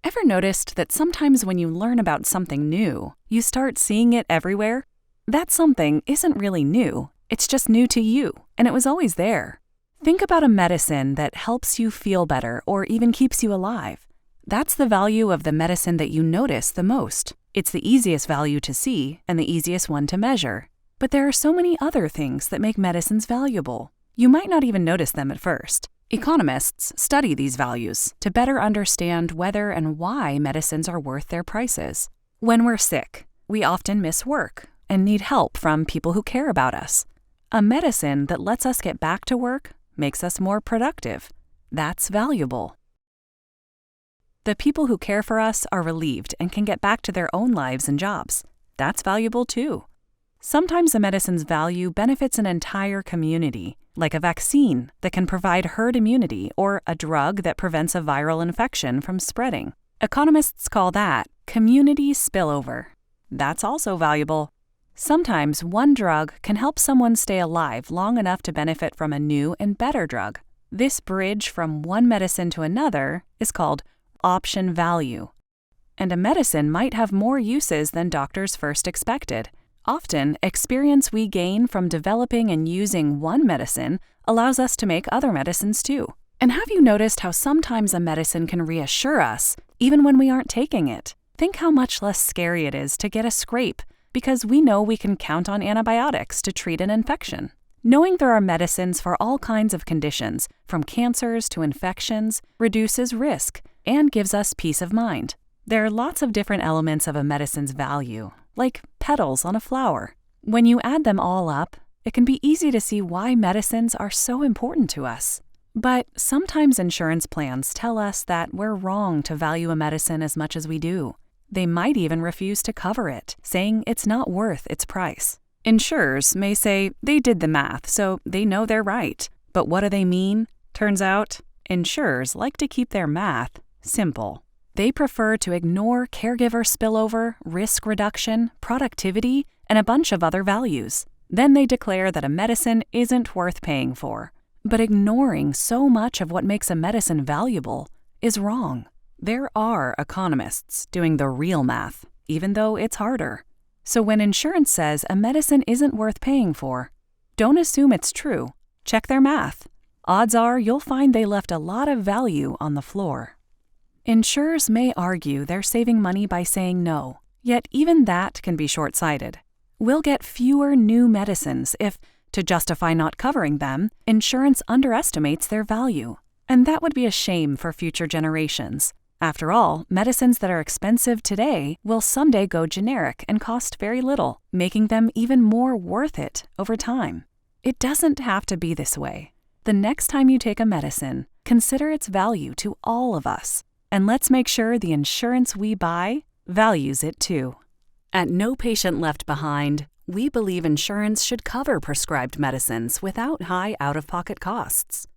Ever noticed that sometimes when you learn about something new, you start seeing it everywhere? That something isn't really new, it's just new to you, and it was always there. Think about a medicine that helps you feel better or even keeps you alive. That's the value of the medicine that you notice the most. It's the easiest value to see and the easiest one to measure. But there are so many other things that make medicines valuable. You might not even notice them at first. Economists study these values to better understand whether and why medicines are worth their prices. When we're sick, we often miss work and need help from people who care about us. A medicine that lets us get back to work makes us more productive. That's valuable. The people who care for us are relieved and can get back to their own lives and jobs. That's valuable too. Sometimes a medicine's value benefits an entire community, like a vaccine that can provide herd immunity or a drug that prevents a viral infection from spreading. Economists call that community spillover. That's also valuable. Sometimes one drug can help someone stay alive long enough to benefit from a new and better drug. This bridge from one medicine to another is called option value. And a medicine might have more uses than doctors first expected. Often, experience we gain from developing and using one medicine allows us to make other medicines too. And have you noticed how sometimes a medicine can reassure us, even when we aren't taking it? Think how much less scary it is to get a scrape, because we know we can count on antibiotics to treat an infection. Knowing there are medicines for all kinds of conditions, from cancers to infections, reduces risk and gives us peace of mind. There are lots of different elements of a medicine's value, like petals on a flower. When you add them all up, it can be easy to see why medicines are so important to us. But sometimes insurance plans tell us that we're wrong to value a medicine as much as we do. They might even refuse to cover it, saying it's not worth its price. Insurers may say they did the math, so they know they're right. But what do they mean? Turns out, insurers like to keep their math simple. They prefer to ignore caregiver spillover, risk reduction, productivity, and a bunch of other values. Then they declare that a medicine isn't worth paying for. But ignoring so much of what makes a medicine valuable is wrong. There are economists doing the real math, even though it's harder. So when insurance says a medicine isn't worth paying for, don't assume it's true. Check their math. Odds are you'll find they left a lot of value on the floor. Insurers may argue they're saving money by saying no, yet even that can be short-sighted. We'll get fewer new medicines if, to justify not covering them, insurance underestimates their value. And that would be a shame for future generations. After all, medicines that are expensive today will someday go generic and cost very little, making them even more worth it over time. It doesn't have to be this way. The next time you take a medicine, consider its value to all of us. And let's make sure the insurance we buy values it too. At No Patient Left Behind, we believe insurance should cover prescribed medicines without high out-of-pocket costs.